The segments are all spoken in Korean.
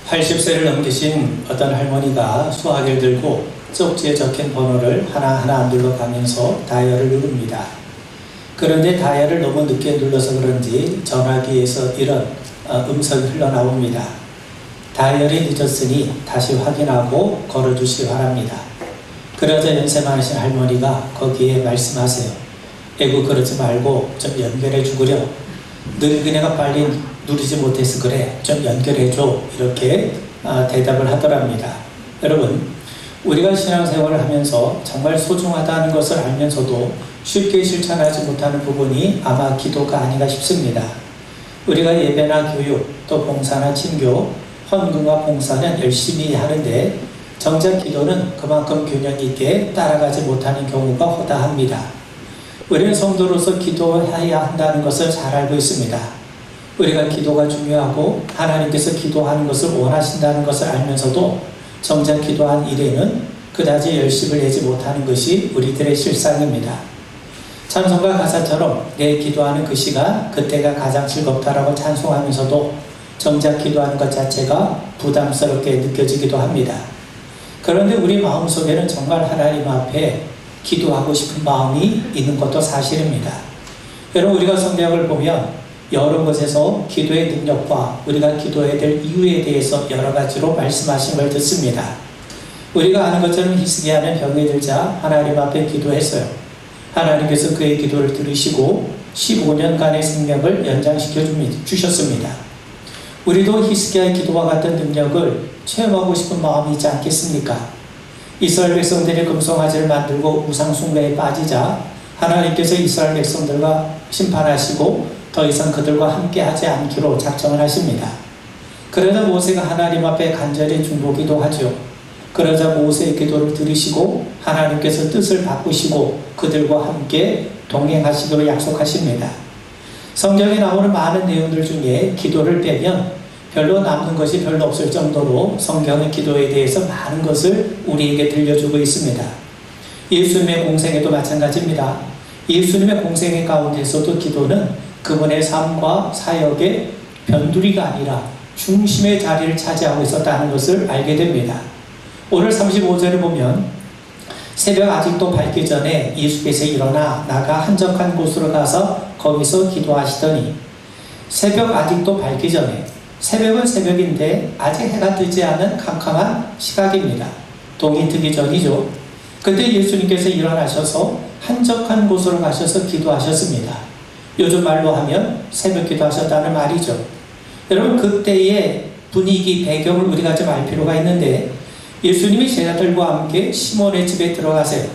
80세를 넘기신 어떤 할머니가 수화기를 들고 쪽지에 적힌 번호를 하나하나 눌러가면서 다이얼을 누릅니다. 그런데 다이얼을 너무 늦게 눌러서 그런지 전화기에서 이런 음성이 흘러나옵니다. 다이얼이 늦었으니 다시 확인하고 걸어주시기 바랍니다. 그러자 연세 많으신 할머니가 거기에 말씀하세요. 에구 그러지 말고 좀 연결해 주구려. 늙은애가 빨리 누리지 못해서 그래. 좀 연결해 줘. 이렇게 대답을 하더랍니다. 여러분, 우리가 신앙생활을 하면서 정말 소중하다는 것을 알면서도 쉽게 실천하지 못하는 부분이 아마 기도가 아닌가 싶습니다. 우리가 예배나 교육, 또 봉사나 친교, 헌금과 봉사는 열심히 하는데 정작 기도는 그만큼 균형 있게 따라가지 못하는 경우가 허다합니다. 우리는 성도로서 기도해야 한다는 것을 잘 알고 있습니다. 우리가 기도가 중요하고 하나님께서 기도하는 것을 원하신다는 것을 알면서도 정작 기도한 일에는 그다지 열심을 내지 못하는 것이 우리들의 실상입니다. 찬송가 가사처럼 내 기도하는 그 시간, 그때가 가장 즐겁다라고 찬송하면서도 정작 기도하는 것 자체가 부담스럽게 느껴지기도 합니다. 그런데 우리 마음속에는 정말 하나님 앞에 기도하고 싶은 마음이 있는 것도 사실입니다. 여러분, 우리가 성경을 보면 여러 곳에서 기도의 능력과 우리가 기도해야 될 이유에 대해서 여러 가지로 말씀하신 걸 듣습니다. 우리가 아는 것처럼 히스기야는 병에 들자 하나님 앞에 기도했어요. 하나님께서 그의 기도를 들으시고 15년간의 생명을 연장시켜 주셨습니다. 우리도 히스기야의 기도와 같은 능력을 체험하고 싶은 마음이 있지 않겠습니까? 이스라엘 백성들이 금송아지를 만들고 우상숭배에 빠지자 하나님께서 이스라엘 백성들과 심판하시고 더 이상 그들과 함께 하지 않기로 작정을 하십니다. 그러자 모세가 하나님 앞에 간절히 중보기도 하죠. 그러자 모세의 기도를 들으시고 하나님께서 뜻을 바꾸시고 그들과 함께 동행하시기로 약속하십니다. 성경에 나오는 많은 내용들 중에 기도를 빼면 별로 남는 것이 별로 없을 정도로 성경은 기도에 대해서 많은 것을 우리에게 들려주고 있습니다. 예수님의 공생애도 마찬가지입니다. 예수님의 공생애 가운데서도 기도는 그분의 삶과 사역의 변두리가 아니라 중심의 자리를 차지하고 있었다는 것을 알게 됩니다. 오늘 35절을 보면 새벽 아직도 밝기 전에 예수께서 일어나 나가 한적한 곳으로 가서 거기서 기도하시더니, 새벽 아직도 밝기 전에, 새벽은 새벽인데 아직 해가 뜨지 않은 캄캄한 시각입니다. 동이 트기 전이죠. 그때 예수님께서 일어나셔서 한적한 곳으로 가셔서 기도하셨습니다. 요즘 말로 하면 새벽 기도하셨다는 말이죠. 여러분, 그때의 분위기, 배경을 우리가 좀 알 필요가 있는데, 예수님이 제자들과 함께 시몬의 집에 들어가세요.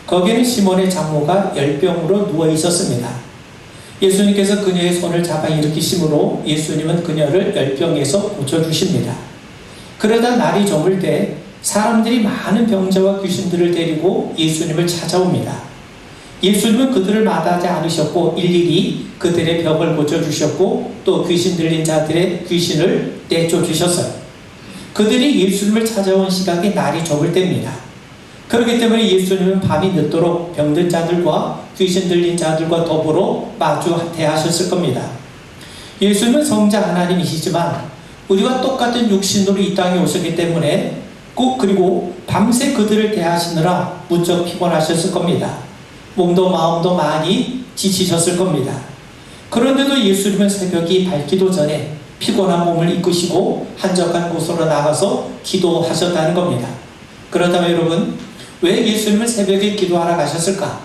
거기에는 시몬의 장모가 열병으로 누워 있었습니다. 예수님께서 그녀의 손을 잡아 일으키심으로 예수님은 그녀를 열병에서 고쳐주십니다. 그러다 날이 저물 때 사람들이 많은 병자와 귀신들을 데리고 예수님을 찾아옵니다. 예수님은 그들을 마다하지 않으셨고 일일이 그들의 병을 고쳐주셨고 또 귀신 들린 자들의 귀신을 내쫓으셨어요. 그들이 예수님을 찾아온 시각이 날이 좁을 때입니다. 그렇기 때문에 예수님은 밤이 늦도록 병든 자들과 귀신 들린 자들과 더불어 마주 대하셨을 겁니다. 예수님은 성자 하나님이시지만 우리와 똑같은 육신으로 이 땅에 오셨기 때문에 그리고 밤새 그들을 대하시느라 무척 피곤하셨을 겁니다. 몸도 마음도 많이 지치셨을 겁니다. 그런데도 예수님은 새벽이 밝기도 전에 피곤한 몸을 이끄시고 한적한 곳으로 나가서 기도하셨다는 겁니다. 그렇다면 여러분, 왜 예수님은 새벽에 기도하러 가셨을까?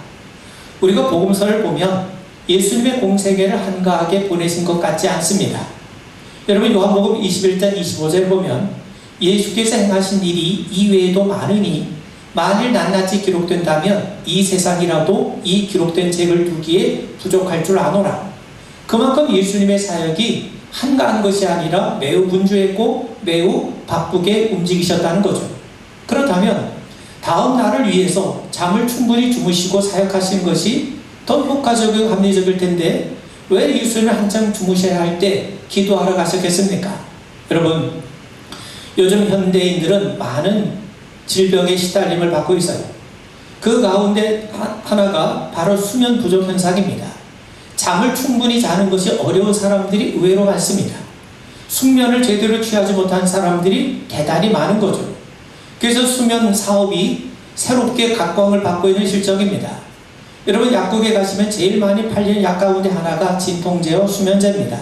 우리가 복음서를 보면 예수님의 공생애를 한가하게 보내신 것 같지 않습니다. 여러분, 요한복음 21장 25절 보면 예수께서 행하신 일이 이외에도 많으니 만일 낱낱이 기록된다면 이 세상이라도 이 기록된 책을 두기에 부족할 줄 아노라. 그만큼 예수님의 사역이 한가한 것이 아니라 매우 분주했고 매우 바쁘게 움직이셨다는 거죠. 그렇다면 다음 날을 위해서 잠을 충분히 주무시고 사역하신 것이 더 효과적이고 합리적일 텐데 왜 예수님을 한창 주무셔야 할 때 기도하러 가셨겠습니까? 여러분, 요즘 현대인들은 많은 질병에 시달림을 받고 있어요. 그 가운데 하나가 바로 수면 부족 현상입니다. 잠을 충분히 자는 것이 어려운 사람들이 의외로 많습니다. 숙면을 제대로 취하지 못한 사람들이 대단히 많은 거죠. 그래서 수면 사업이 새롭게 각광을 받고 있는 실정입니다. 여러분, 약국에 가시면 제일 많이 팔리는 약 가운데 하나가 진통제와 수면제입니다.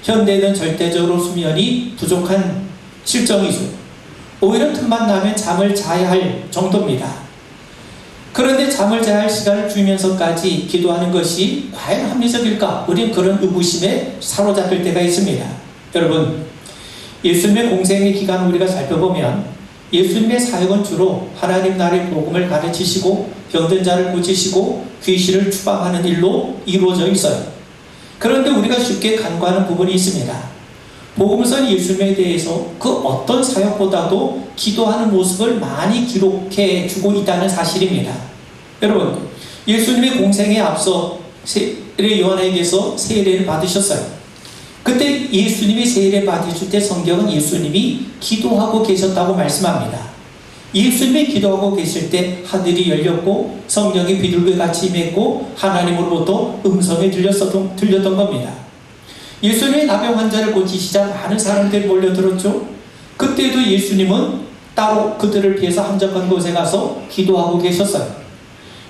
현대는 절대적으로 수면이 부족한 실정이죠. 오히려 틈만 나면 잠을 자야 할 정도입니다. 그런데 잠을 자야 할 시간을 주면서까지 기도하는 것이 과연 합리적일까? 우린 그런 의구심에 사로잡힐 때가 있습니다. 여러분, 예수님의 공생의 기간을 우리가 살펴보면 예수님의 사역은 주로 하나님 나라의 복음을 가르치시고 병든 자를 고치시고 귀신을 추방하는 일로 이루어져 있어요. 그런데 우리가 쉽게 간과하는 부분이 있습니다. 복음서는 예수님에 대해서 그 어떤 사역보다도 기도하는 모습을 많이 기록해 주고 있다는 사실입니다. 여러분, 예수님의 공생에 앞서 세례 요한에게서 세례를 받으셨어요. 그때 예수님이 세례 받으실 때 성경은 예수님이 기도하고 계셨다고 말씀합니다. 예수님이 기도하고 계실 때 하늘이 열렸고 성령이 비둘기같이 임했고 하나님으로부터 음성이 들렸던 겁니다. 예수님이 나병 환자를 고치시자 많은 사람들이 몰려들었죠. 그때도 예수님은 따로 그들을 피해서 한적한 곳에 가서 기도하고 계셨어요.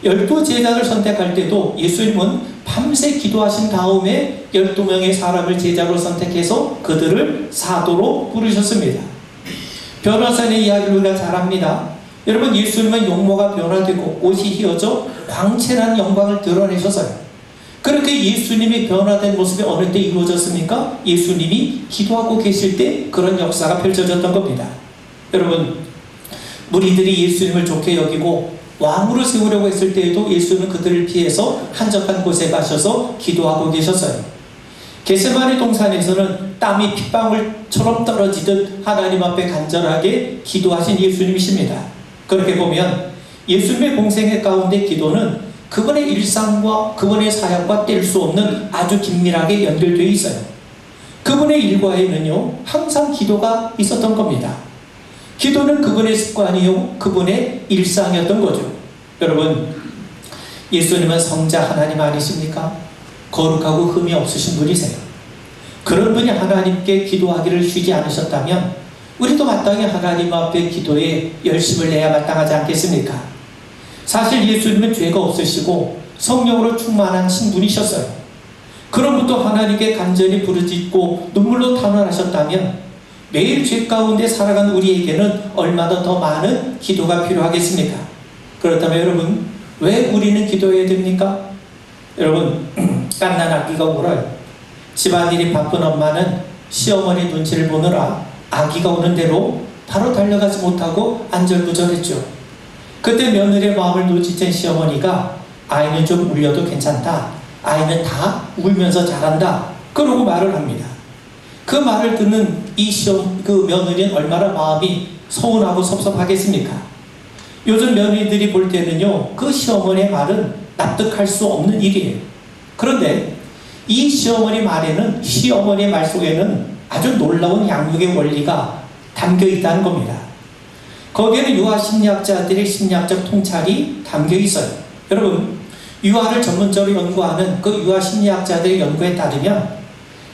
12제자를 선택할 때도 예수님은 밤새 기도하신 다음에 12명의 사람을 제자로 선택해서 그들을 사도로 부르셨습니다. 변화산의 이야기를 우리가 잘 압니다. 여러분, 예수님은 용모가 변화되고 옷이 휘어져 광채나는 영광을 드러내셨어요. 그렇게 예수님이 변화된 모습이 어느 때 이루어졌습니까? 예수님이 기도하고 계실 때 그런 역사가 펼쳐졌던 겁니다. 여러분, 무리들이 예수님을 좋게 여기고 왕으로 세우려고 했을 때에도 예수님은 그들을 피해서 한적한 곳에 가셔서 기도하고 계셨어요. 겟세마네 동산에서는 땀이 핏방울처럼 떨어지듯 하나님 앞에 간절하게 기도하신 예수님이십니다. 그렇게 보면 예수님의 공생애 가운데 기도는 그분의 일상과 그분의 사역과 뗄 수 없는 아주 긴밀하게 연결되어 있어요. 그분의 일과에는요, 항상 기도가 있었던 겁니다. 기도는 그분의 습관이요, 그분의 일상이었던 거죠. 여러분, 예수님은 성자 하나님 아니십니까? 거룩하고 흠이 없으신 분이세요. 그런 분이 하나님께 기도하기를 쉬지 않으셨다면 우리도 마땅히 하나님 앞에 기도에 열심을 내야 마땅하지 않겠습니까? 사실 예수님은 죄가 없으시고 성령으로 충만한 신분이셨어요. 그로부터 하나님께 간절히 부르짖고 눈물로 탄원하셨다면 매일 죄 가운데 살아간 우리에게는 얼마나 더 많은 기도가 필요하겠습니까? 그렇다면 여러분, 왜 우리는 기도해야 됩니까? 여러분, 갓난 아기가 울어요. 집안일이 바쁜 엄마는 시어머니 눈치를 보느라 아기가 우는 대로 바로 달려가지 못하고 안절부절했죠. 그때 며느리의 마음을 눈치챈 시어머니가 아이는 좀 울려도 괜찮다. 아이는 다 울면서 자란다. 그러고 말을 합니다. 그 말을 듣는 그 며느리는 얼마나 마음이 서운하고 섭섭하겠습니까? 요즘 며느리들이 볼 때는요, 그 시어머니의 말은 납득할 수 없는 일이에요. 그런데 이 시어머니 시어머니의 말 속에는 아주 놀라운 양육의 원리가 담겨 있다는 겁니다. 거기에는 유아 심리학자들의 심리학적 통찰이 담겨 있어요. 여러분, 유아를 전문적으로 연구하는 그 유아 심리학자들의 연구에 따르면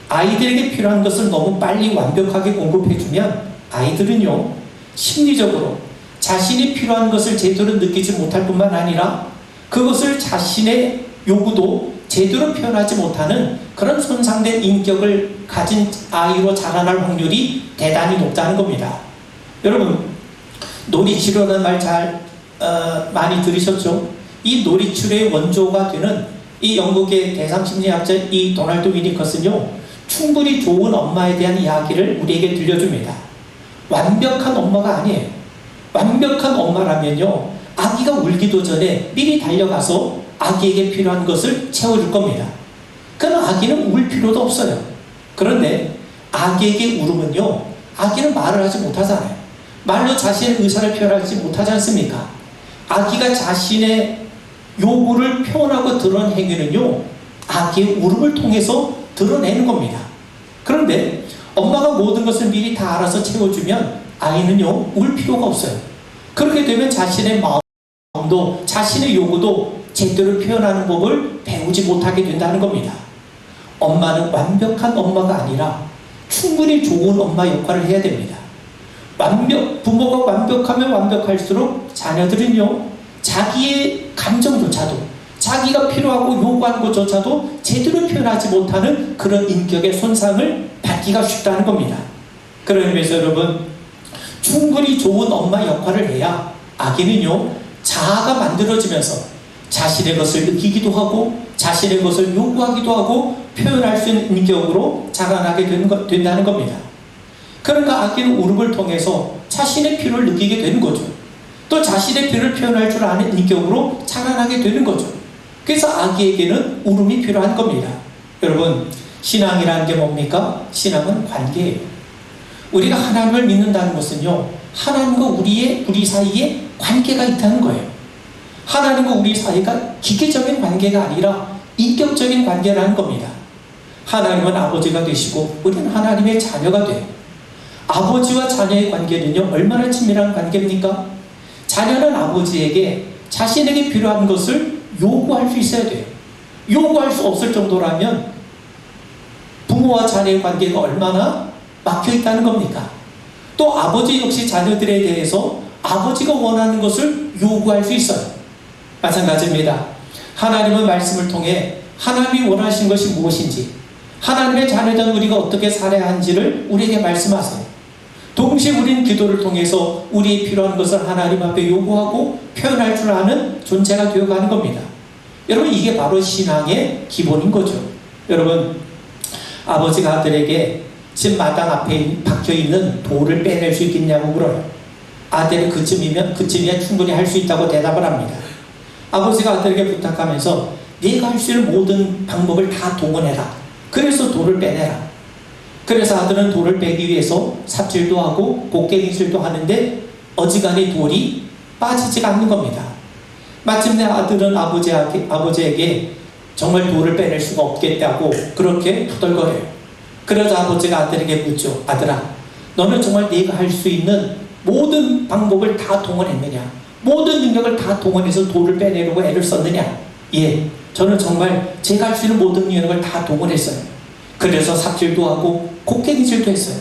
아이들에게 필요한 것을 너무 빨리 완벽하게 공급해주면 아이들은요, 심리적으로 자신이 필요한 것을 제대로 느끼지 못할 뿐만 아니라 그것을 자신의 요구도 제대로 표현하지 못하는 그런 손상된 인격을 가진 아이로 자라날 확률이 대단히 높다는 겁니다. 여러분, 놀이치료라는 말 많이 들으셨죠? 이 놀이치료의 원조가 되는 이 영국의 대상심리학자 이 도널드 위니커스는요, 충분히 좋은 엄마에 대한 이야기를 우리에게 들려줍니다. 완벽한 엄마가 아니에요. 완벽한 엄마라면요, 아기가 울기도 전에 미리 달려가서 아기에게 필요한 것을 채워줄 겁니다. 그럼 아기는 울 필요도 없어요. 그런데 아기에게 울으면요, 아기는 말을 하지 못하잖아요. 말로 자신의 의사를 표현하지 못하지 않습니까? 아기가 자신의 요구를 표현하고 드러낸 행위는요, 아기의 울음을 통해서 드러내는 겁니다. 그런데 엄마가 모든 것을 미리 다 알아서 채워주면 아이는요, 울 필요가 없어요. 그렇게 되면 자신의 마음도 자신의 요구도 제대로 표현하는 법을 배우지 못하게 된다는 겁니다. 엄마는 완벽한 엄마가 아니라 충분히 좋은 엄마 역할을 해야 됩니다. 부모가 완벽하면 완벽할수록 자녀들은요, 자기의 감정조차도, 자기가 필요하고 요구하는 것조차도 제대로 표현하지 못하는 그런 인격의 손상을 받기가 쉽다는 겁니다. 그런 의미에서 여러분, 충분히 좋은 엄마 역할을 해야 아기는요, 자아가 만들어지면서 자신의 것을 느끼기도 하고 자신의 것을 요구하기도 하고 표현할 수 있는 인격으로 자라나게 된다는 겁니다. 그러니까 아기는 울음을 통해서 자신의 필요를 느끼게 되는 거죠. 또 자신의 필요를 표현할 줄 아는 인격으로 자라나게 되는 거죠. 그래서 아기에게는 울음이 필요한 겁니다. 여러분, 신앙이라는 게 뭡니까? 신앙은 관계예요. 우리가 하나님을 믿는다는 것은요, 하나님과 우리 사이에 관계가 있다는 거예요. 하나님과 우리 사이가 기계적인 관계가 아니라 인격적인 관계라는 겁니다. 하나님은 아버지가 되시고 우리는 하나님의 자녀가 돼요. 아버지와 자녀의 관계는요, 얼마나 친밀한 관계입니까? 자녀는 아버지에게 자신에게 필요한 것을 요구할 수 있어야 돼요. 요구할 수 없을 정도라면 부모와 자녀의 관계가 얼마나 막혀 있다는 겁니까? 또 아버지 역시 자녀들에 대해서 아버지가 원하는 것을 요구할 수 있어요. 마찬가지입니다. 하나님은 말씀을 통해 하나님이 원하시는 것이 무엇인지, 하나님의 자녀된 우리가 어떻게 살아야 하는지를 우리에게 말씀하세요. 동시에 우리는 기도를 통해서 우리의 필요한 것을 하나님 앞에 요구하고 표현할 줄 아는 존재가 되어가는 겁니다. 여러분, 이게 바로 신앙의 기본인 거죠. 여러분, 아버지가 아들에게 집 마당 앞에 박혀있는 돌을 빼낼 수 있겠냐고 물어요. 아들은 그쯤이면 충분히 할 수 있다고 대답을 합니다. 아버지가 아들에게 부탁하면서 네가 할 수 있는 모든 방법을 다 동원해라. 그래서 돌을 빼내라. 그래서 아들은 돌을 빼기 위해서 삽질도 하고 곡괭이질도 하는데 어지간히 돌이 빠지지가 않는 겁니다. 마침내 아들은 아버지에게 정말 돌을 빼낼 수가 없겠다고 그렇게 투덜거려요. 그래서 아버지가 아들에게 묻죠. 아들아, 너는 정말 네가 할 수 있는 모든 방법을 다 동원했느냐? 모든 능력을 다 동원해서 돌을 빼내려고 애를 썼느냐? 예, 저는 정말 제가 할 수 있는 모든 능력을 다 동원했어요. 그래서 삽질도 하고 곡괭이질도 했어요.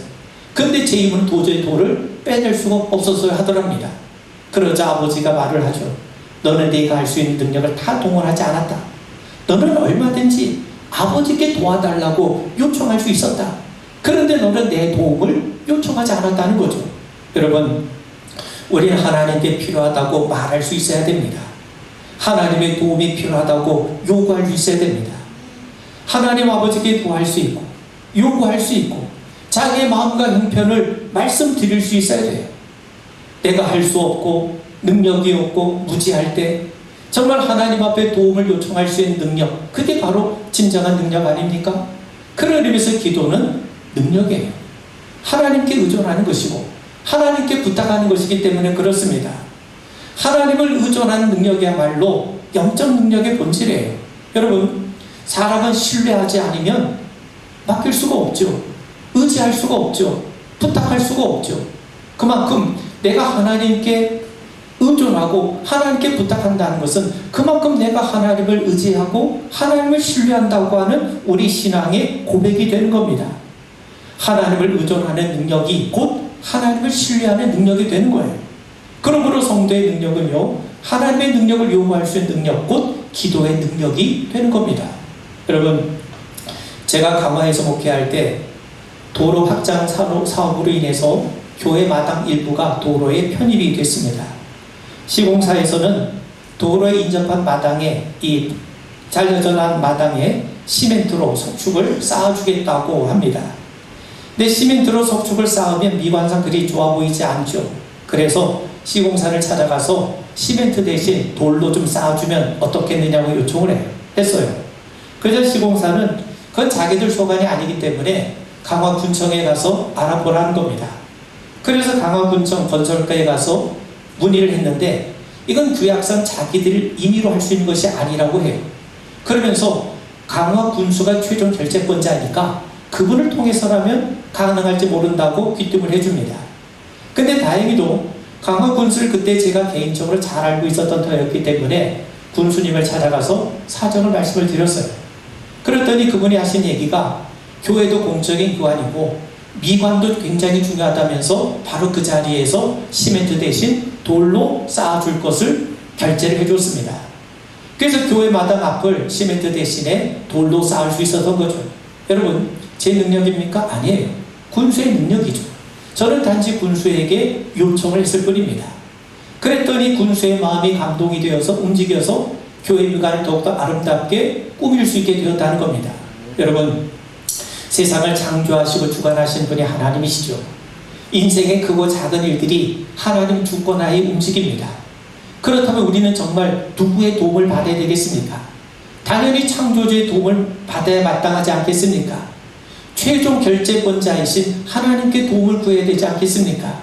근데 제 힘은 도저히 돌을 빼낼 수가 없었어야 하더랍니다. 그러자 아버지가 말을 하죠. 너는 네가 할 수 있는 능력을 다 동원하지 않았다. 너는 얼마든지 아버지께 도와달라고 요청할 수 있었다. 그런데 너는 내 도움을 요청하지 않았다는 거죠. 여러분, 우리는 하나님께 필요하다고 말할 수 있어야 됩니다. 하나님의 도움이 필요하다고 요구할 수 있어야 됩니다. 하나님 아버지께 구할 수 있고 요구할 수 있고 자기의 마음과 형편을 말씀드릴 수 있어야 돼요. 내가 할 수 없고 능력이 없고 무지할 때 정말 하나님 앞에 도움을 요청할 수 있는 능력, 그게 바로 진정한 능력 아닙니까? 그런 의미에서 기도는 능력이에요. 하나님께 의존하는 것이고 하나님께 부탁하는 것이기 때문에 그렇습니다. 하나님을 의존하는 능력이야말로 영적 능력의 본질이에요. 여러분, 사람은 신뢰하지 않으면 맡길 수가 없죠. 의지할 수가 없죠. 부탁할 수가 없죠. 그만큼 내가 하나님께 의존하고 하나님께 부탁한다는 것은 그만큼 내가 하나님을 의지하고 하나님을 신뢰한다고 하는 우리 신앙의 고백이 되는 겁니다. 하나님을 의존하는 능력이 곧 하나님을 신뢰하는 능력이 되는 거예요. 그러므로 성도의 능력은요, 하나님의 능력을 요구할 수 있는 능력, 곧 기도의 능력이 되는 겁니다. 여러분, 제가 강화에서 목회할 때 도로 확장 사업으로 인해서 교회 마당 일부가 도로에 편입이 됐습니다. 시공사에서는 도로에 인접한 마당에, 이 잘려져난 마당에 시멘트로 석축을 쌓아주겠다고 합니다. 근데 시멘트로 석축을 쌓으면 미관상 그리 좋아 보이지 않죠. 그래서 시공사를 찾아가서 시멘트 대신 돌로 좀 쌓아주면 어떻겠느냐고 요청을 했어요. 그래서 시공사는 그건 자기들 소관이 아니기 때문에 강화군청에 가서 알아보라는 겁니다. 그래서 강화군청 건설가에 가서 문의를 했는데 이건 규약상 자기들 임의로 할 수 있는 것이 아니라고 해요. 그러면서 강화군수가 최종 결재권자니까 그분을 통해서라면 가능할지 모른다고 귀뜸을 해줍니다. 근데 다행히도 강화군수를 그때 제가 개인적으로 잘 알고 있었던 터였기 때문에 군수님을 찾아가서 사정을 말씀을 드렸어요. 그랬더니 그분이 하신 얘기가 교회도 공적인 기관이고 미관도 굉장히 중요하다면서 바로 그 자리에서 시멘트 대신 돌로 쌓아줄 것을 결제를 해줬습니다. 그래서 교회 마당 앞을 시멘트 대신에 돌로 쌓을 수 있었던 거죠. 여러분, 제 능력입니까? 아니에요. 군수의 능력이죠. 저는 단지 군수에게 요청을 했을 뿐입니다. 그랬더니 군수의 마음이 감동이 되어서 움직여서 교회 미관을 더욱더 아름답게 꾸밀 수 있게 되었다는 겁니다. 여러분, 세상을 창조하시고 주관하신 분이 하나님이시죠. 인생의 크고 작은 일들이 하나님 주권하에 움직입니다. 그렇다면 우리는 정말 누구의 도움을 받아야 되겠습니까? 당연히 창조주의 도움을 받아야 마땅하지 않겠습니까? 최종 결재권자이신 하나님께 도움을 구해야 되지 않겠습니까?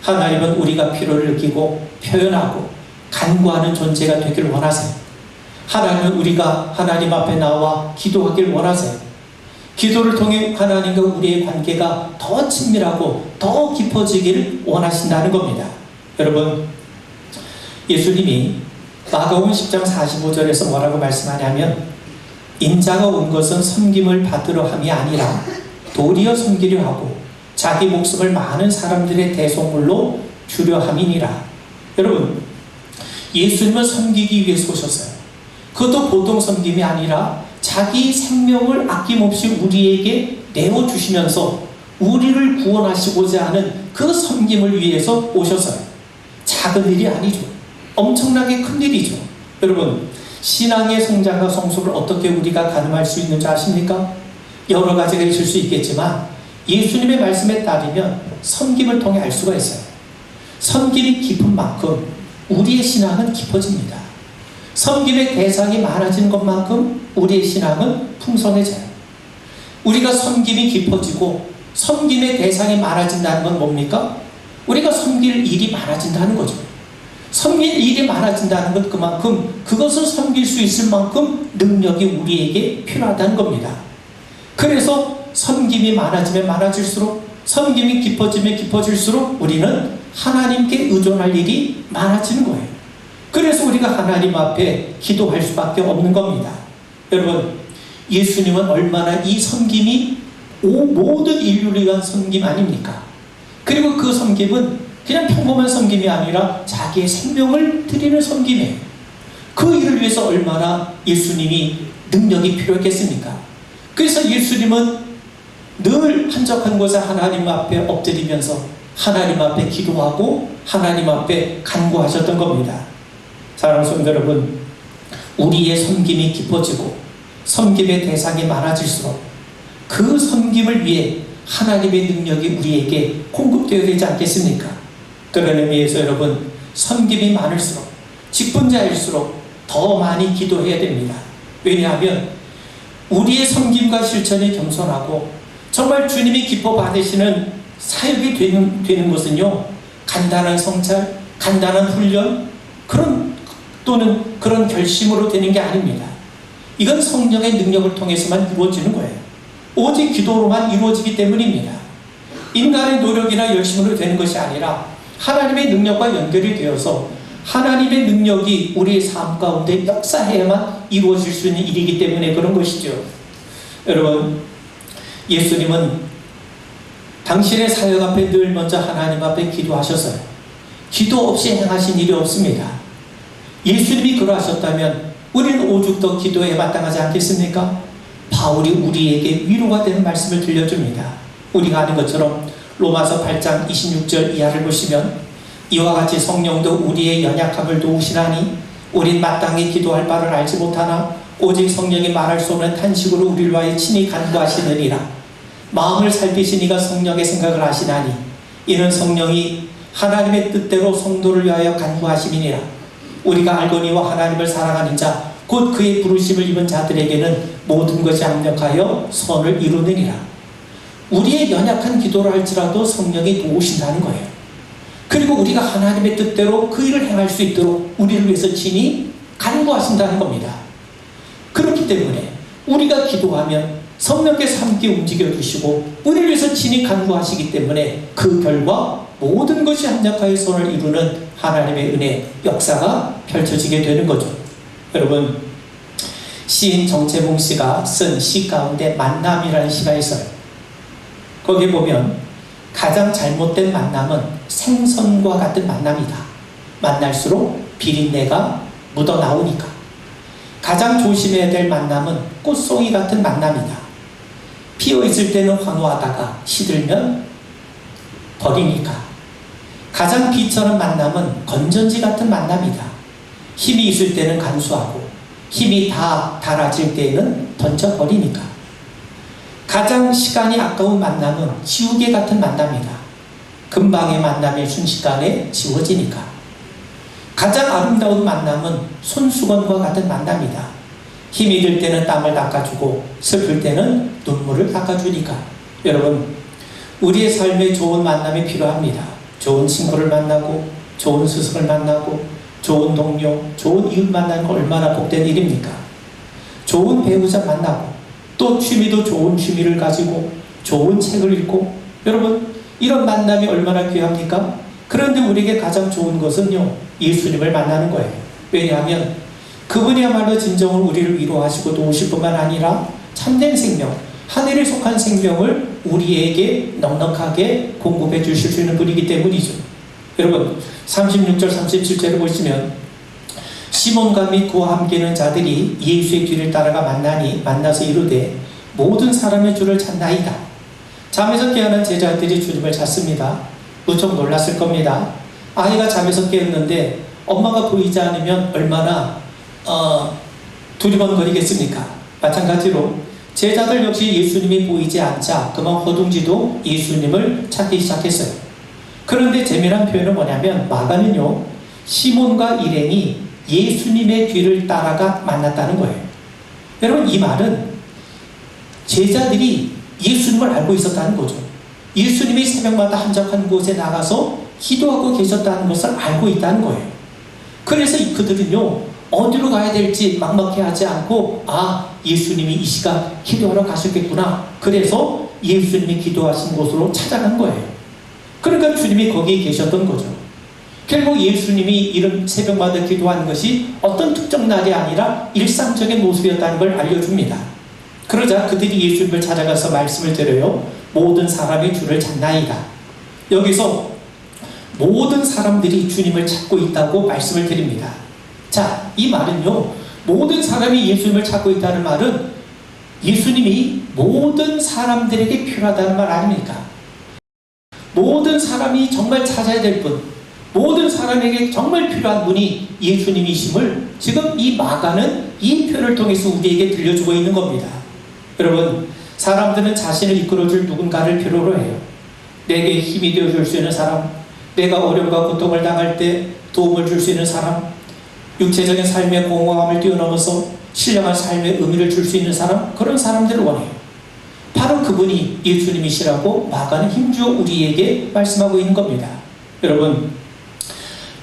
하나님은 우리가 필요를 느끼고 표현하고 간구하는 존재가 되길 원하세요. 하나님은 우리가 하나님 앞에 나와 기도하길 원하세요. 기도를 통해 하나님과 우리의 관계가 더 친밀하고 더 깊어지길 원하신다는 겁니다. 여러분, 예수님이 마가복음 10장 45절에서 뭐라고 말씀하냐면, 인자가 온 것은 섬김을 받으러 함이 아니라 도리어 섬기려 하고 자기 목숨을 많은 사람들의 대속물로 주려 함이니라. 여러분, 예수님은 섬기기 위해서 오셨어요. 그것도 보통 섬김이 아니라 자기 생명을 아낌없이 우리에게 내어주시면서 우리를 구원하시고자 하는 그 섬김을 위해서 오셨어요. 작은 일이 아니죠. 엄청나게 큰 일이죠. 여러분, 신앙의 성장과 성숙을 어떻게 우리가 가늠할 수 있는지 아십니까? 여러 가지가 있을 수 있겠지만 예수님의 말씀에 따르면 섬김을 통해 알 수가 있어요. 섬김이 깊은 만큼 우리의 신앙은 깊어집니다. 섬김의 대상이 많아지는 것만큼 우리의 신앙은 풍성해져요. 우리가 섬김이 깊어지고 섬김의 대상이 많아진다는 건 뭡니까? 우리가 섬길 일이 많아진다는 거죠. 섬길 일이 많아진다는 것, 그만큼 그것을 섬길 수 있을 만큼 능력이 우리에게 필요하다는 겁니다. 그래서 섬김이 많아지면 많아질수록, 섬김이 깊어지면 깊어질수록 우리는 하나님께 의존할 일이 많아지는 거예요. 그래서 우리가 하나님 앞에 기도할 수밖에 없는 겁니다. 여러분, 예수님은 얼마나 이 섬김이 모든 인류를 위한 섬김 아닙니까? 그리고 그 섬김은 그냥 평범한 섬김이 아니라 자기의 생명을 드리는 섬김이에요. 그 일을 위해서 얼마나 예수님이 능력이 필요했겠습니까? 그래서 예수님은 늘 한적한 곳에 하나님 앞에 엎드리면서 하나님 앞에 기도하고 하나님 앞에 간구하셨던 겁니다. 사랑하는 성도 여러분, 우리의 섬김이 깊어지고 섬김의 대상이 많아질수록 그 섬김을 위해 하나님의 능력이 우리에게 공급되어야 되지 않겠습니까? 그런 의미에서 여러분, 섬김이 많을수록, 직분자일수록 더 많이 기도해야 됩니다. 왜냐하면 우리의 섬김과 실천이 겸손하고 정말 주님이 기뻐 받으시는 사역이 되는 것은요, 간단한 성찰, 간단한 훈련, 또는 그런 결심으로 되는 게 아닙니다. 이건 성령의 능력을 통해서만 이루어지는 거예요. 오직 기도로만 이루어지기 때문입니다. 인간의 노력이나 열심으로 되는 것이 아니라 하나님의 능력과 연결이 되어서 하나님의 능력이 우리의 삶 가운데 역사해야만 이루어질 수 있는 일이기 때문에 그런 것이죠. 여러분, 예수님은 당신의 사역 앞에 늘 먼저 하나님 앞에 기도하셨어요. 기도 없이 행하신 일이 없습니다. 예수님이 그러하셨다면 우리는 오죽 더 기도에 마땅하지 않겠습니까? 바울이 우리에게 위로가 되는 말씀을 들려줍니다. 우리가 아는 것처럼 로마서 8장 26절 이하를 보시면, 이와 같이 성령도 우리의 연약함을 도우시나니 우린 마땅히 기도할 바를 알지 못하나 오직 성령이 말할 수 없는 탄식으로 우리를 위하여 친히 간구하시느니라. 마음을 살피신 이가 성령의 생각을 아시나니 이는 성령이 하나님의 뜻대로 성도를 위하여 간구하심이니라. 우리가 알거니와 하나님을 사랑하는 자 곧 그의 부르심을 입은 자들에게는 모든 것이 합력하여 선을 이루느니라. 우리의 연약한 기도를 할지라도 성령이 도우신다는 거예요. 그리고 우리가 하나님의 뜻대로 그 일을 행할 수 있도록 우리를 위해서 친히 간구하신다는 겁니다. 그렇기 때문에 우리가 기도하면 성령께서 함께 움직여주시고 우리를 위해서 친히 간구하시기 때문에 그 결과 모든 것이 합력하여 선을 이루는 하나님의 은혜 역사가 펼쳐지게 되는 거죠. 여러분, 시인 정채봉 씨가 쓴 시 가운데 만남이라는 시가 있어요. 거기에 보면 가장 잘못된 만남은 생선과 같은 만남이다. 만날수록 비린내가 묻어나오니까. 가장 조심해야 될 만남은 꽃송이 같은 만남이다. 피어있을 때는 환호하다가 시들면 버리니까. 가장 비천한 만남은 건전지 같은 만남이다. 힘이 있을 때는 간수하고 힘이 다 닳아질 때에는 던져버리니까. 가장 시간이 아까운 만남은 지우개 같은 만남이다. 금방의 만남이 순식간에 지워지니까. 가장 아름다운 만남은 손수건과 같은 만남이다. 힘이 들 때는 땀을 닦아주고 슬플 때는 눈물을 닦아주니까. 여러분, 우리의 삶에 좋은 만남이 필요합니다. 좋은 친구를 만나고 좋은 스승을 만나고 좋은 동료, 좋은 이웃 만나는 거 얼마나 복된 일입니까? 좋은 배우자 만나고 또 취미도 좋은 취미를 가지고 좋은 책을 읽고, 여러분, 이런 만남이 얼마나 귀합니까? 그런데 우리에게 가장 좋은 것은요, 예수님을 만나는 거예요. 왜냐하면 그분이야말로 진정으로 우리를 위로하시고 도우실 뿐만 아니라 참된 생명, 하늘에 속한 생명을 우리에게 넉넉하게 공급해 주실 수 있는 분이기 때문이죠. 여러분, 36절 37절을 보시면 시몬과 및 그와 함께는 자들이 예수의 뒤를 따라가 만나서 이르되 모든 사람의 주를 찾나이다. 잠에서 깨어난 제자들이 주님을 찾습니다. 무척 놀랐을 겁니다. 아이가 잠에서 깨었는데 엄마가 보이지 않으면 얼마나 두리번거리겠습니까? 마찬가지로 제자들 역시 예수님이 보이지 않자 그만 허둥지도 예수님을 찾기 시작했어요. 그런데 재미난 표현은 뭐냐면 마가는요, 시몬과 일행이 예수님의 뒤를 따라가 만났다는 거예요. 여러분, 이 말은 제자들이 예수님을 알고 있었다는 거죠. 예수님이 새벽마다 한적한 곳에 나가서 기도하고 계셨다는 것을 알고 있다는 거예요. 그래서 그들은요, 어디로 가야 될지 막막해하지 않고, 아, 예수님이 이 시간 기도하러 가셨겠구나. 그래서 예수님이 기도하신 곳으로 찾아간 거예요. 그러니까 주님이 거기에 계셨던 거죠. 결국 예수님이 이런 새벽마다 기도하는 것이 어떤 특정 날이 아니라 일상적인 모습이었다는 걸 알려줍니다. 그러자 그들이 예수님을 찾아가서 말씀을 드려요. 모든 사람이 주를 찾나이다. 여기서 모든 사람들이 주님을 찾고 있다고 말씀을 드립니다. 자, 이 말은요, 모든 사람이 예수님을 찾고 있다는 말은 예수님이 모든 사람들에게 필요하다는 말 아닙니까? 모든 사람이 정말 찾아야 될 분, 모든 사람에게 정말 필요한 분이 예수님이심을 지금 이 마가는 이 표를 통해서 우리에게 들려주고 있는 겁니다. 여러분, 사람들은 자신을 이끌어줄 누군가를 필요로 해요. 내게 힘이 되어줄 수 있는 사람, 내가 어려움과 고통을 당할 때 도움을 줄 수 있는 사람, 육체적인 삶의 공허함을 뛰어넘어서 신령한 삶의 의미를 줄 수 있는 사람, 그런 사람들을 원해요. 바로 그분이 예수님이시라고 마가는 힘주어 우리에게 말씀하고 있는 겁니다. 여러분,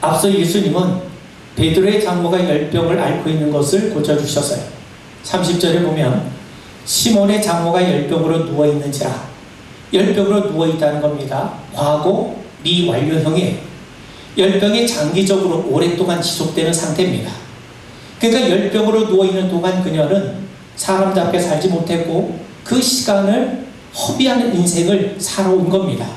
앞서 예수님은 베드로의 장모가 열병을 앓고 있는 것을 고쳐주셨어요. 30절에 보면 시몬의 장모가 열병으로 누워있는지라, 열병으로 누워있다는 겁니다. 과거 미완료형이에요. 열병이 장기적으로 오랫동안 지속되는 상태입니다. 그러니까 열병으로 누워있는 동안 그녀는 사람답게 살지 못했고 그 시간을 허비하는 인생을 살아온 겁니다.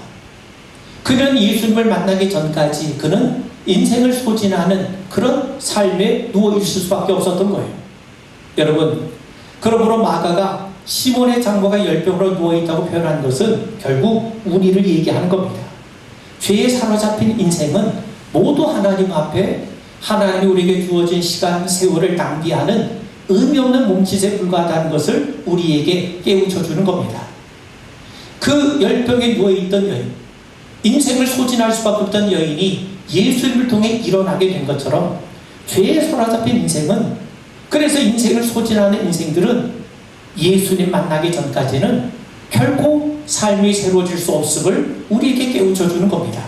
그는 예수님을 만나기 전까지 그는 인생을 소진하는 그런 삶에 누워있을 수밖에 없었던 거예요. 여러분, 그러므로 마가가 시몬의 장모가 열병으로 누워있다고 표현한 것은 결국 우리를 얘기하는 겁니다. 죄에 사로잡힌 인생은 모두 하나님 앞에 하나님이 우리에게 주어진 시간, 세월을 낭비하는 의미 없는 몸짓에 불과하다는 것을 우리에게 깨우쳐주는 겁니다. 그 열병에 누워있던 여인, 인생을 소진할 수밖에 없던 여인이 예수님을 통해 일어나게 된 것처럼 죄에 사로잡힌 인생은, 그래서 인생을 소진하는 인생들은 예수님 만나기 전까지는 결코 삶이 새로워질 수 없음을 우리에게 깨우쳐주는 겁니다.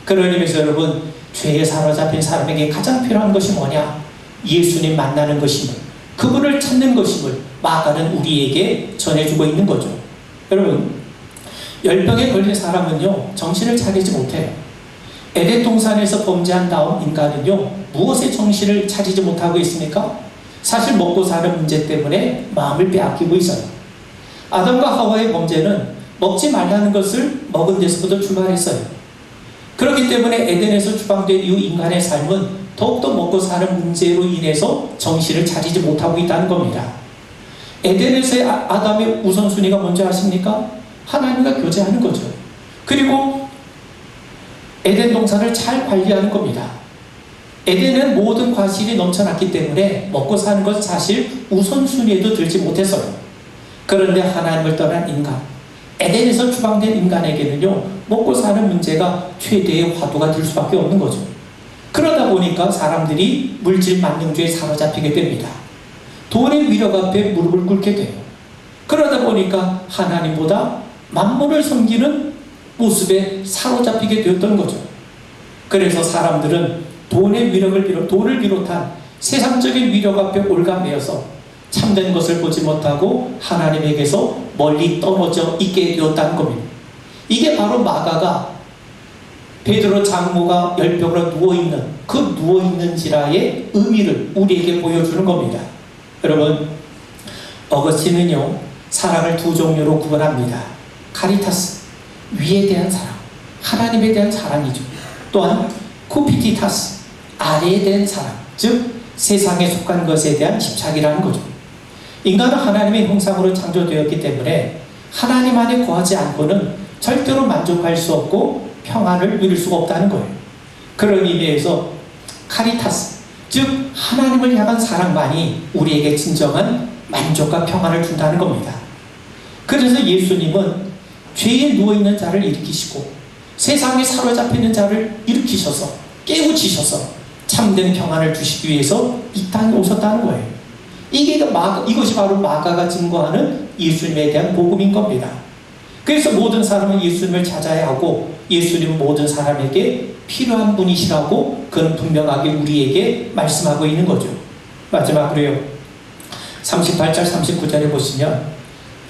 그런 의미에서 여러분, 죄에 사로잡힌 사람에게 가장 필요한 것이 뭐냐? 예수님 만나는 것임을, 그분을 찾는 것임을 마가는 우리에게 전해주고 있는 거죠. 여러분, 열병에 걸린 사람은요, 정신을 차리지 못해요. 에덴 동산에서 범죄한 다음 인간은요, 무엇에 정신을 차리지 못하고 있습니까? 사실 먹고 사는 문제 때문에 마음을 빼앗기고 있어요. 아담과 하와의 범죄는 먹지 말라는 것을 먹은 데서부터 출발했어요. 그렇기 때문에 에덴에서 추방된 이후 인간의 삶은 더욱더 먹고 사는 문제로 인해서 정신을 차리지 못하고 있다는 겁니다. 에덴에서의 아담의 우선순위가 뭔지 아십니까? 하나님과 교제하는 거죠. 그리고 에덴 동산을 잘 관리하는 겁니다. 에덴은 모든 과실이 넘쳐났기 때문에 먹고 사는 것은 사실 우선순위에도 들지 못했어요. 그런데 하나님을 떠난 인간, 에덴에서 추방된 인간에게는요, 먹고 사는 문제가 최대의 화두가 될 수밖에 없는 거죠. 그러다 보니까 사람들이 물질 만능주의에 사로잡히게 됩니다. 돈의 위력 앞에 무릎을 꿇게 돼요. 그러다 보니까 하나님보다 만물을 섬기는 모습에 사로잡히게 되었던 거죠. 그래서 사람들은 돈을 비롯한 세상적인 위력 앞에 올가매어서 참된 것을 보지 못하고 하나님에게서 멀리 떨어져 있게 되었다는 겁니다. 이게 바로 마가가 베드로 장모가 열병으로 누워있는 그 누워있는지라의 의미를 우리에게 보여주는 겁니다. 여러분, 어거스틴은요, 사랑을 두 종류로 구분합니다. 카리타스, 위에 대한 사랑, 하나님에 대한 사랑이죠. 또한 쿠피티타스, 아래에 대한 사랑, 즉 세상에 속한 것에 대한 집착이라는 거죠. 인간은 하나님의 형상으로 창조되었기 때문에 하나님 안에 거하지 않고는 절대로 만족할 수 없고 평안을 누릴 수가 없다는 거예요. 그런 의미에서 카리타스, 즉 하나님을 향한 사랑만이 우리에게 진정한 만족과 평안을 준다는 겁니다. 그래서 예수님은 죄에 누워있는 자를 일으키시고 세상에 사로잡혀 있는 자를 일으키셔서 깨우치셔서 참된 평안을 주시기 위해서 이 땅에 오셨다는 거예요. 이것이 바로 마가가 증거하는 예수님에 대한 복음인 겁니다. 그래서 모든 사람은 예수님을 찾아야 하고 예수님은 모든 사람에게 필요한 분이시라고 그는 분명하게 우리에게 말씀하고 있는 거죠. 마지막으로요, 38절 39절에 보시면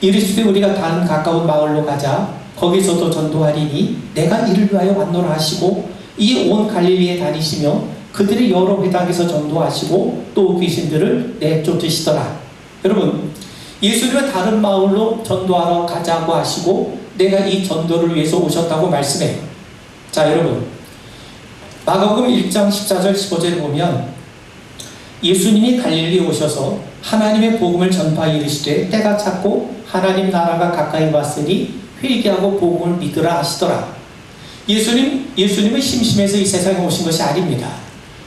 이르시되 우리가 다른 가까운 마을로 가자. 거기서도 전도하리니 내가 이를 위하여 왔노라 하시고 이에 온 갈릴리에 다니시며 그들의 여러 회당에서 전도하시고 또 귀신들을 내쫓으시더라. 여러분, 예수님은 다른 마을로 전도하러 가자고 하시고 내가 이 전도를 위해서 오셨다고 말씀해요. 자, 여러분, 마가복음 1장 14절 15절에 보면 예수님이 갈릴리에 오셔서 하나님의 복음을 전파하여 이르시되 때가 찼고 하나님 나라가 가까이 왔으니 회개하고 복음을 믿으라 하시더라. 예수님은 심심해서 이 세상에 오신 것이 아닙니다.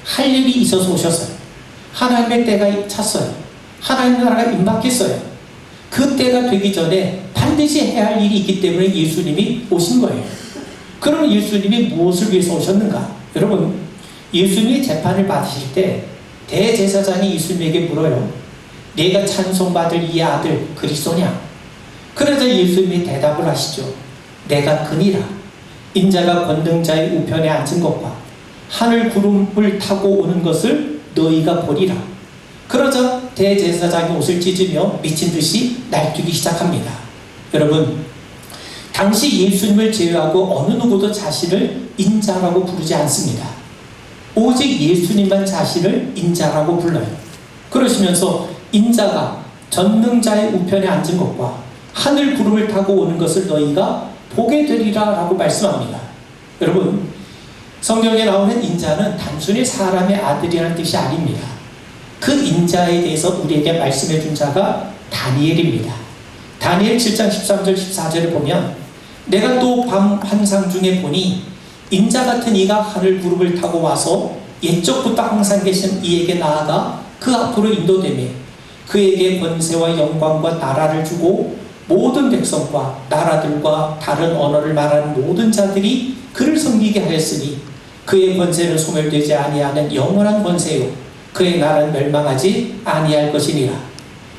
할 일이 있어서 오셨어요. 하나님의 때가 찼어요. 하나님 나라가 임박했어요. 그 때가 되기 전에 반드시 해야 할 일이 있기 때문에 예수님이 오신 거예요. 그럼 예수님이 무엇을 위해서 오셨는가? 여러분, 예수님이 재판을 받으실 때 대제사장이 예수님에게 물어요. 내가 찬송받을 이 아들 그리스도냐? 그러자 예수님이 대답을 하시죠. 내가 그니라. 인자가 권능자의 우편에 앉은 것과 하늘 구름을 타고 오는 것을 너희가 보리라. 그러자 대제사장이 옷을 찢으며 미친 듯이 날뛰기 시작합니다. 여러분, 당시 예수님을 제외하고 어느 누구도 자신을 인자라고 부르지 않습니다. 오직 예수님만 자신을 인자라고 불러요. 그러시면서 인자가 전능자의 우편에 앉은 것과 하늘 구름을 타고 오는 것을 너희가 보게 되리라 라고 말씀합니다. 여러분, 성경에 나오는 인자는 단순히 사람의 아들이라는 뜻이 아닙니다. 그 인자에 대해서 우리에게 말씀해 준 자가 다니엘입니다. 다니엘 7장 13절 14절에 보면 내가 또 밤 환상 중에 보니 인자 같은 이가 하늘 구름을 타고 와서 옛적부터 항상 계신 이에게 나아가 그 앞으로 인도되며 그에게 권세와 영광과 나라를 주고 모든 백성과 나라들과 다른 언어를 말하는 모든 자들이 그를 섬기게 하였으니 그의 권세는 소멸되지 아니하는 영원한 권세요 그의 나라는 멸망하지 아니할 것이니라.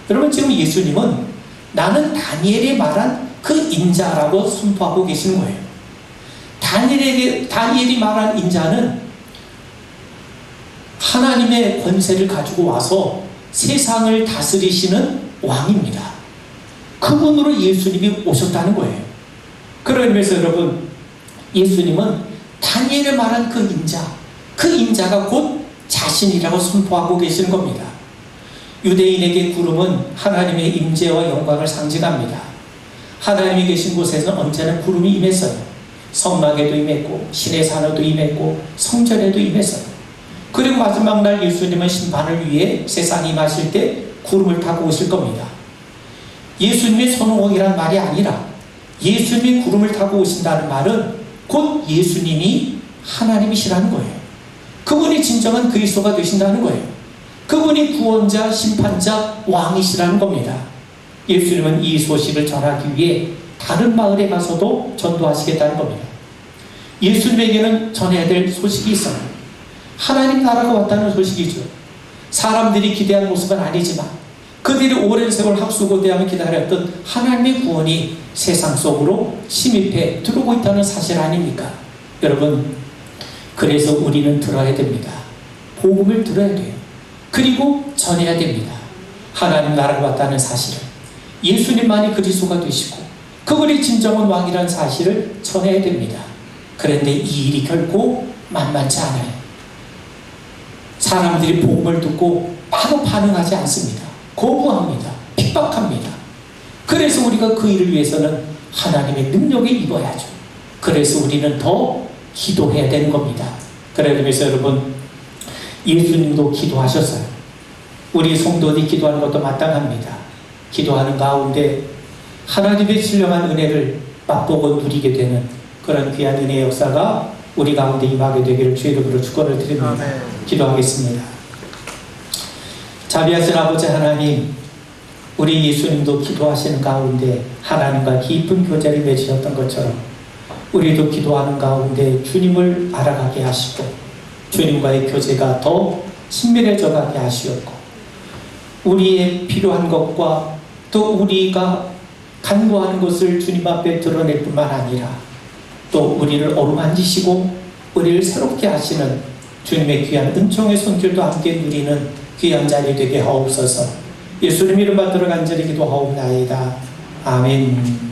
여러분, 지금 예수님은 나는 다니엘이 말한 그 인자라고 선포하고 계시는 거예요. 다니엘이 말한 인자는 하나님의 권세를 가지고 와서 세상을 다스리시는 왕입니다. 그분으로 예수님이 오셨다는 거예요. 그런 의미에서 여러분, 예수님은 다니엘이 말한 그 인자가 곧 자신이라고 선포하고 계시는 겁니다. 유대인에게 구름은 하나님의 임재와 영광을 상징합니다. 하나님이 계신 곳에서는 언제나 구름이 임했어요. 성막에도 임했고 신의 산에도 임했고 성전에도 임했어요. 그리고 마지막 날 예수님은 심판을 위해 세상에 임하실 때 구름을 타고 오실 겁니다. 예수님의 손오공이란 말이 아니라 예수님이 구름을 타고 오신다는 말은 곧 예수님이 하나님이시라는 거예요. 그분이 진정한 그리스도가 되신다는 거예요. 그분이 구원자, 심판자, 왕이시라는 겁니다. 예수님은 이 소식을 전하기 위해 다른 마을에 가서도 전도하시겠다는 겁니다. 예수님에게는 전해야 될 소식이 있어요. 하나님 나라가 왔다는 소식이죠. 사람들이 기대한 모습은 아니지만 그들이 오랜 세월 학수고대하며 기다렸던 하나님의 구원이 세상 속으로 침입해 들어오고 있다는 사실 아닙니까? 여러분, 그래서 우리는 들어야 됩니다. 복음을 들어야 돼요. 그리고 전해야 됩니다. 하나님 나라가 왔다는 사실을, 예수님만이 그리스도가 되시고 그분이 진정한 왕이라는 사실을 전해야 됩니다. 그런데 이 일이 결코 만만치 않아요. 사람들이 복음을 듣고 바로 반응하지 않습니다. 거부합니다. 핍박합니다. 그래서 우리가 그 일을 위해서는 하나님의 능력에 입어야죠. 그래서 우리는 더 기도해야 되는 겁니다. 그래서 여러분, 예수님도 기도하셨어요. 우리 성도들이 기도하는 것도 마땅합니다. 기도하는 가운데 하나님의 신령한 은혜를 맛보고 누리게 되는 그런 귀한 은혜의 역사가 우리 가운데 임하게 되기를 주의 이름으로 축원을 드립니다. 아멘. 기도하겠습니다. 자비하신 아버지 하나님, 우리 예수님도 기도하시는 가운데 하나님과 깊은 교제를 맺으셨던 것처럼 우리도 기도하는 가운데 주님을 알아가게 하시고 주님과의 교제가 더 친밀해져 가게 하시었고 우리의 필요한 것과 또 우리가 간구하는 것을 주님 앞에 드러낼 뿐만 아니라 또 우리를 어루만지시고 우리를 새롭게 하시는 주님의 귀한 은총의 손길도 함께 누리는 귀한 자리 되게 하옵소서. 예수님 이름 받들어 간절히 기도하옵나이다. 아멘.